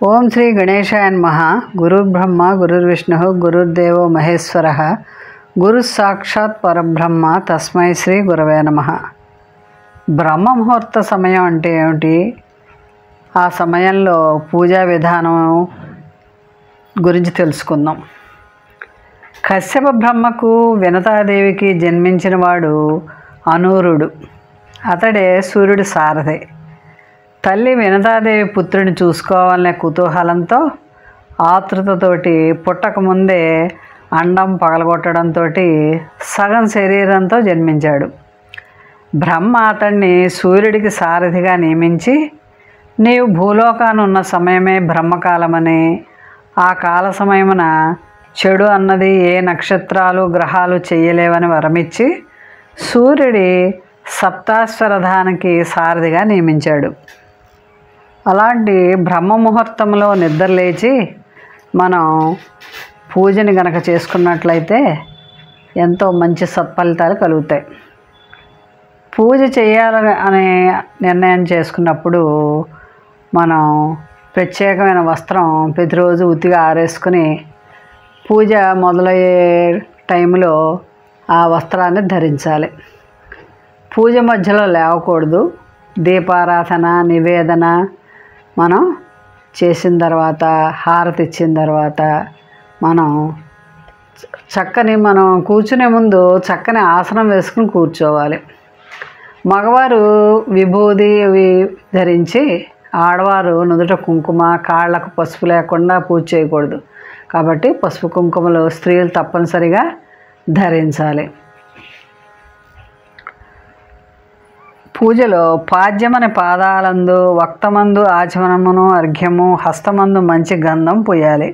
ఓం శ్రీ గణేశాయ నమః. గురుర్బ్రహ్మ గురుర్విష్ణుః గురుర్దేవో మహేశ్వరః గురు సాక్షాత్ పరబ్రహ్మ తస్మై శ్రీ గురవే నమః. బ్రహ్మ ముహూర్త సమయం అంటే ఏమిటి? ఆ సమయంలో పూజా విధానం గురించి తెలుసుకుందాం. కశ్యప బ్రహ్మకు వినతాదేవికి జన్మించిన వాడు అనూరుడు. అతడే సూర్యుడి సారథి. తల్లి వినతాదేవి పుత్రుని చూసుకోవాలనే కుతూహలంతో ఆతృతతోటి పుట్టకముందే అండం పగలగొట్టడంతో సగం శరీరంతో జన్మించాడు. బ్రహ్మ అతన్ని సూర్యుడికి సారథిగా నియమించి, నీవు భూలోకాన ఉన్న సమయమే బ్రహ్మకాలమని, ఆ కాల సమయమున చెడు అన్నది ఏ నక్షత్రాలు గ్రహాలు చెయ్యలేవని వరమిచ్చి సూర్యుడి సప్తాశ్వరథానికి సారథిగా నియమించాడు. అలాంటి బ్రహ్మ ముహూర్తంలో నిద్రలేచి మనం పూజని గనక చేసుకున్నట్లయితే ఎంతో మంచి సత్ఫలితాలు కలుగుతాయి. పూజ చేయాలని అనే నిర్ణయం చేసుకున్నప్పుడు మనం ప్రత్యేకమైన వస్త్రం ప్రతిరోజు ఉతిగా ఆరేసుకుని పూజ మొదలయ్యే టైంలో ఆ వస్త్రాన్ని ధరించాలి. పూజ మధ్యలో లేవకూడదు. దీపారాధన నివేదన మనం చేసిన తర్వాత, హారతి ఇచ్చిన తర్వాత మనం కూర్చునే ముందు చక్కని ఆసనం వేసుకుని కూర్చోవాలి. మగవారు విభూది ధరించి, ఆడవారు నుదుట కుంకుమ, కాళ్ళకు పసుపు లేకుండా పూజ చేయకూడదు. కాబట్టి పసుపు కుంకుమలు స్త్రీలు తప్పనిసరిగా ధరించాలి. పూజలో పాద్యమని పాదాలందు, వక్తమందు ఆచమనమును అర్ఘ్యము, హస్తమందు మంచి గంధం పూయాలి.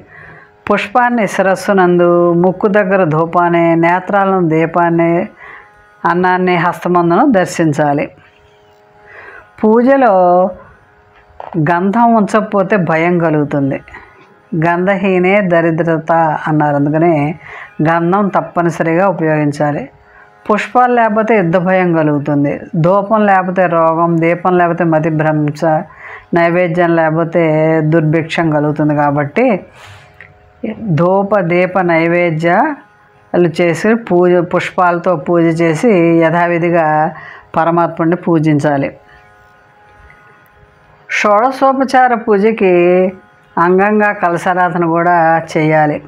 పుష్పాన్ని శిరస్సునందు, ముక్కు దగ్గర ధూపాన్ని, నేత్రాలను దీపాన్ని, అన్నాన్ని హస్తమందును దర్శించాలి. పూజలో గంధం ఉంచకపోతే భయం కలుగుతుంది. గంధహీనే దరిద్రత అన్నారు. అందుకని గంధం తప్పనిసరిగా ఉపయోగించాలి. పుష్పాలు లేకపోతే యుద్ధ భయం కలుగుతుంది. ధూపం లేకపోతే రోగం, దీపం లేకపోతే మతిభ్రంశ, నైవేద్యం లేకపోతే దుర్భిక్షం కలుగుతుంది. కాబట్టి ధూప దీప నైవేద్యాలు చేసి పుష్పాలతో పూజ చేసి యథావిధిగా పరమాత్ముడిని పూజించాలి. షోడశోపచార పూజకి అంగంగా కలశారాధన కూడా చేయాలి.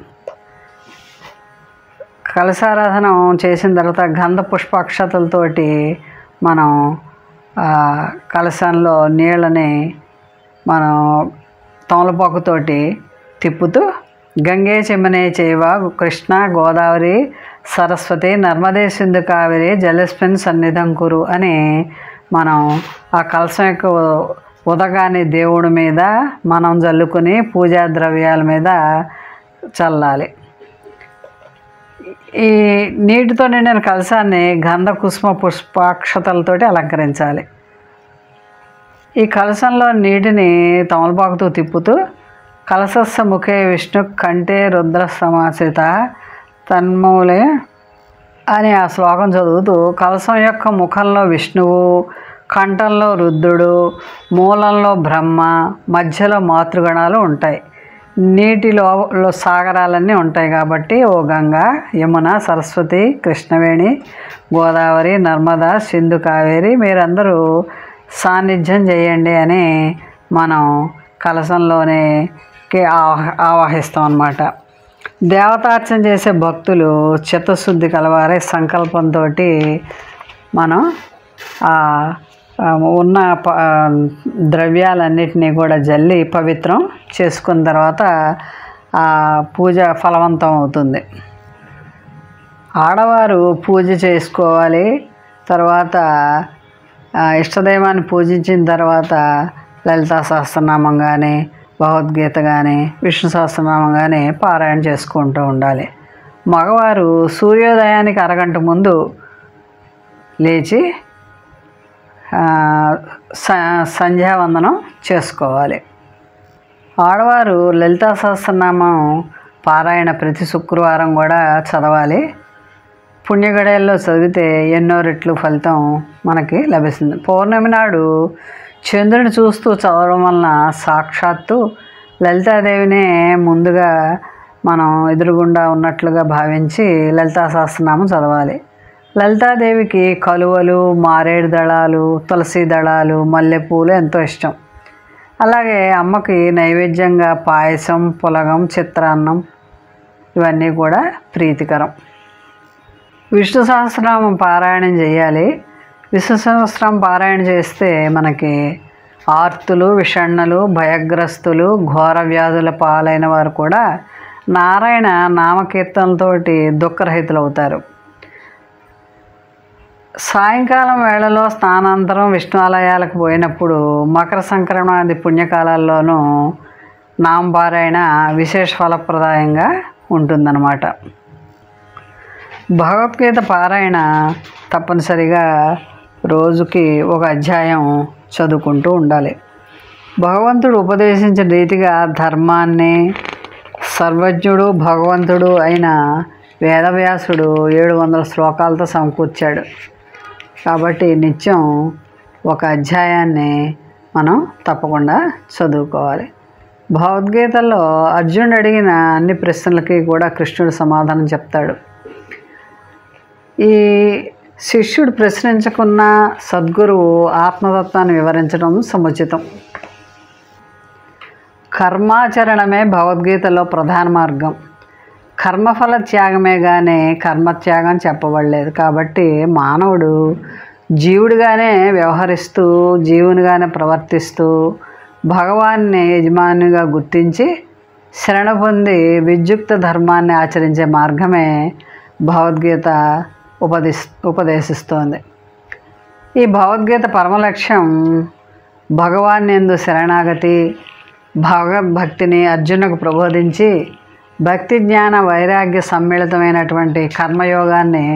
కలశారాధన చేసిన తర్వాత గంధ పుష్పాక్షతలతోటి మనం కలశంలో నీళ్ళని మనం తమలపాకుతోటి తిప్పుతూ గంగే చెమ్మనే చైవ కృష్ణ గోదావరి సరస్వతి నర్మదే సింధు కావేరి జలస్మిన్ సన్నిధం కురు అని మనం ఆ కలశం యొక్క ఉదగాన్ని దేవుడి మీద మనం జల్లుకుని పూజా ద్రవ్యాల మీద చల్లాలి. ఈ నీటితో నిండిన కలశాన్ని గంధ కుసుమ పుష్పాక్షతలతోటి అలంకరించాలి. ఈ కలశంలో నీటిని తమలపాకుతో తిప్పుతూ కలశస్య ముఖే విష్ణు కంఠే రుద్ర సమాసిత తన్మూలే అని ఆ శ్లోకం చదువుతూ కలశం యొక్క ముఖంలో విష్ణువు, కంఠంలో రుద్రుడు, మూలంలో బ్రహ్మ, మధ్యలో మాతృగణాలు ఉంటాయి. నీటిలో సాగరాలన్నీ ఉంటాయి. కాబట్టి ఓ గంగా, యమున, సరస్వతి, కృష్ణవేణి, గోదావరి, నర్మదా, సింధు, కావేరి మీరందరూ సాన్నిధ్యం చేయండి అని మనం కలశంలోనే ఆవాహిస్తాం అన్నమాట. దేవతార్చన చేసే భక్తులు చిత్తశుద్ధి కలవారే సంకల్పంతో మనం ఉన్న ద్రవ్యాలన్నిటినీ కూడా జల్లి పవిత్రం చేసుకున్న తర్వాత ఆ పూజ ఫలవంతం అవుతుంది. ఆడవారు పూజ చేసుకోవాలి. తర్వాత ఇష్టదైవాన్ని పూజించిన తర్వాత లలితా సహస్రనామం కానీ, భగవద్గీత కానీ, విష్ణు సహస్రనామం కానీ పారాయణ చేసుకుంటూ ఉండాలి. మగవారు సూర్యోదయానికి అరగంట ముందు లేచి సంధ్యావందనం చేసుకోవాలి. ఆడవారు లలితా సహస్రనామం పారాయణ ప్రతి శుక్రవారం కూడా చదవాలి. పుణ్యగడియల్లో చదివితే ఎన్నో రెట్లు ఫలితం మనకి లభిస్తుంది. పౌర్ణమి నాడు చంద్రుని చూస్తూ చదవడం వలన సాక్షాత్తు లలితాదేవినే ముందుగా మనం ఎదురుగుండా ఉన్నట్లుగా భావించి లలితా సహస్రనామం చదవాలి. లలితాదేవికి కలువలు, మారేడు దళాలు, తులసి దళాలు, మల్లెపూలు ఎంతో ఇష్టం. అలాగే అమ్మకి నైవేద్యంగా పాయసం, పులగం, చిత్రాన్నం ఇవన్నీ కూడా ప్రీతికరం. విష్ణు సహస్రనామం పారాయణం చేయాలి. విష్ణు సహస్రం పారాయణ చేస్తే మనకి ఆర్తులు, విషణ్ణలు, భయగ్రస్తులు, ఘోర వ్యాధుల పాలైన వారు కూడా నారాయణ నామకీర్తనలతోటి దుఃఖరహితులు అవుతారు. సాయంకాలం వేళలో స్నానాంతరం విష్ణు ఆలయాలకు పోయినప్పుడు మకర సంక్రమణాది పుణ్యకాలాల్లోనూ నామపారాయణ విశేష ఫలప్రదాయంగా ఉంటుందన్నమాట. భగవద్గీత పారాయణ తప్పనిసరిగా రోజుకి ఒక అధ్యాయం చదువుకుంటూ ఉండాలి. భగవంతుడు ఉపదేశించిన రీతిగా ధర్మాన్ని సర్వజ్ఞుడు భగవంతుడు అయిన వేదవ్యాసుడు 700 శ్లోకాలతో సమకూర్చాడు. కాబట్టి నిత్యం ఒక అధ్యాయాన్ని మనం తప్పకుండా చదువుకోవాలి. భగవద్గీతలో అర్జునుడు అడిగిన అన్ని ప్రశ్నలకి కూడా కృష్ణుడు సమాధానం చెప్తాడు. ఈ శిష్యుడు ప్రశ్నించకున్న సద్గురువు ఆత్మతత్వాన్ని వివరించడం సముచితం. కర్మాచరణమే భగవద్గీతలో ప్రధాన మార్గం. కర్మఫల త్యాగమే కానీ కర్మత్యాగం చెప్పబడలేదు. కాబట్టి మానవుడు జీవుడిగానే వ్యవహరిస్తూ, జీవునిగానే ప్రవర్తిస్తూ, భగవాన్ని యజమానిగా గుర్తించి శరణ పొంది విద్యుక్త ధర్మాన్ని ఆచరించే మార్గమే భగవద్గీత ఉపదేశిస్తోంది. ఈ భగవద్గీత పరమలక్ష్యం భగవాన్యందు శరణాగతి, భగవద్భక్తిని అర్జునుకు ప్రబోధించి భక్తి జ్ఞాన వైరాగ్య సమ్మిళితమైనటువంటి కర్మయోగాన్ని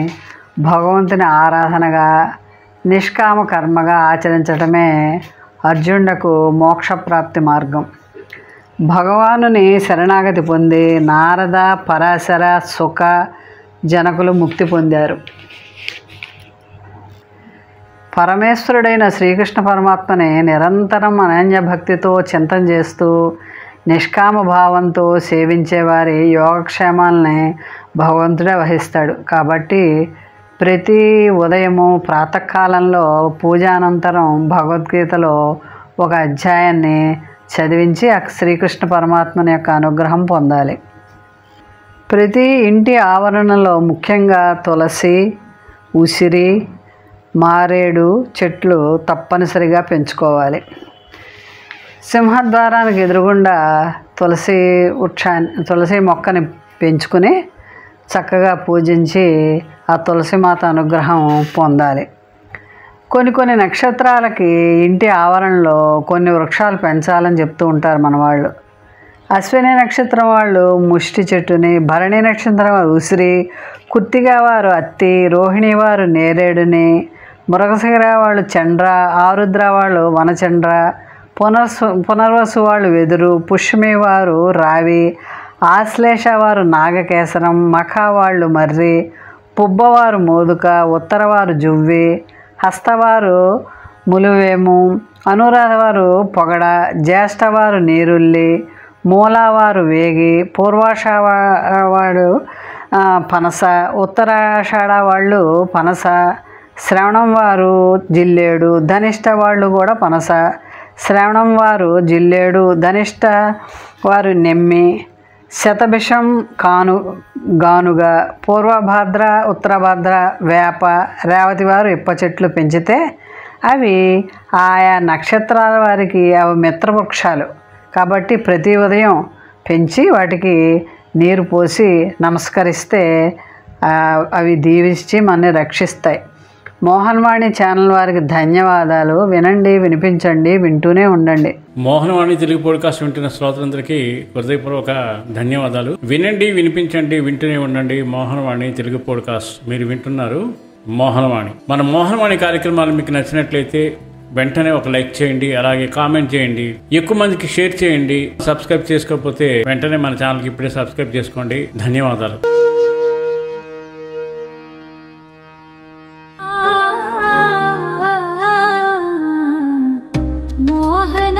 భగవంతుని ఆరాధనగా నిష్కామ కర్మగా ఆచరించడమే అర్జునులకు మోక్షప్రాప్తి మార్గం. భగవానుని శరణాగతి పొంది నారద, పరాశర, సుఖ జనకులు ముక్తి పొందారు. పరమేశ్వరుడైన శ్రీకృష్ణ పరమాత్మని నిరంతరం అనన్య భక్తితో చింతన చేస్తూ నిష్కామ భావంతో సేవించే వారి యోగక్షేమాలని భగవంతుడే వహిస్తాడు. కాబట్టి ప్రతి ఉదయము ప్రాతకాలంలో పూజానంతరం భగవద్గీతలో ఒక అధ్యాయాన్ని చదివించి శ్రీకృష్ణ పరమాత్మని యొక్క అనుగ్రహం పొందాలి. ప్రతి ఇంటి ఆవరణలో ముఖ్యంగా తులసి, ఉసిరి, మారేడు చెట్లు తప్పనిసరిగా పెంచుకోవాలి. సింహద్వారానికి ఎదురుగుండా తులసి మొక్కని పెంచుకుని చక్కగా పూజించి ఆ తులసిమాత అనుగ్రహం పొందాలి. కొన్ని నక్షత్రాలకి ఇంటి ఆవరణలో కొన్ని వృక్షాలు పెంచాలని చెప్తూ ఉంటారు మన వాళ్ళు. అశ్విని నక్షత్రం వాళ్ళు ముష్టి చెట్టుని, భరణి నక్షత్రం వారు ఉసిరి, కృత్తిక వారు అత్తి, రోహిణి వారు నేరేడుని, మృగశిర వాళ్ళు చండ్ర, ఆరుద్ర వాళ్ళు వనచండ్ర, పునర్వసు వాళ్ళు వెదురు, పుష్యమి వారు రావి, ఆశ్లేష వారు నాగకేసరం, మఖ వాళ్ళు మర్రి, పుబ్బవారు మోదుక, ఉత్తరవారు జువ్వి, హస్తవారు ములువేము, అనురాధవారు పొగడ, జ్యేష్ఠవారు నీరుల్లి, మూలవారు వేగి, పూర్వాషాఢవాడు పనస, ఉత్తరాషాఢ వాళ్ళు పనస, శ్రవణం వారు జిల్లేడు, ధనిష్ట వాళ్ళు కూడా పనస, శ్రవణం వారు జిల్లేడు, ధనిష్ట వారు నెమ్మి, శతభిషం గానుగ, పూర్వభాద్ర, ఉత్తరభాద్ర వేప, రేవతి వారు ఇప్ప చెట్లు పెంచితే అవి ఆయా నక్షత్రాల వారికి అవి మిత్రవృక్షాలు. కాబట్టి ప్రతి ఉదయం పెంచి వాటికి నీరు పోసి నమస్కరిస్తే అవి దీవించి మనని రక్షిస్తాయి. మోహన్వాణి ఛానల్ వారికి ధన్యవాదాలు. వినండి, వినిపించండి, వింటూనే ఉండండి. మోహన్వాణి తెలుగు పోడ్కాస్ట్ వింటున్న శ్రోతలందరికీ హృదయపూర్వక ధన్యవాదాలు. వినండి, వినిపించండి, వింటూనే ఉండండి. మోహన్వాణి తెలుగు పోడ్కాస్ట్ మీరు వింటున్నారు. మోహన్వాణి మన మోహన్వాణి కార్యక్రమాలు మీకు నచ్చినట్లయితే వెంటనే ఒక లైక్ చేయండి, అలాగే కామెంట్ చేయండి, ఎక్కువ మందికి షేర్ చేయండి. సబ్స్క్రైబ్ చేసుకోకపోతే వెంటనే మన ఛానల్కి ఇప్పుడే సబ్స్క్రైబ్ చేసుకోండి. ధన్యవాదాలు. మోహన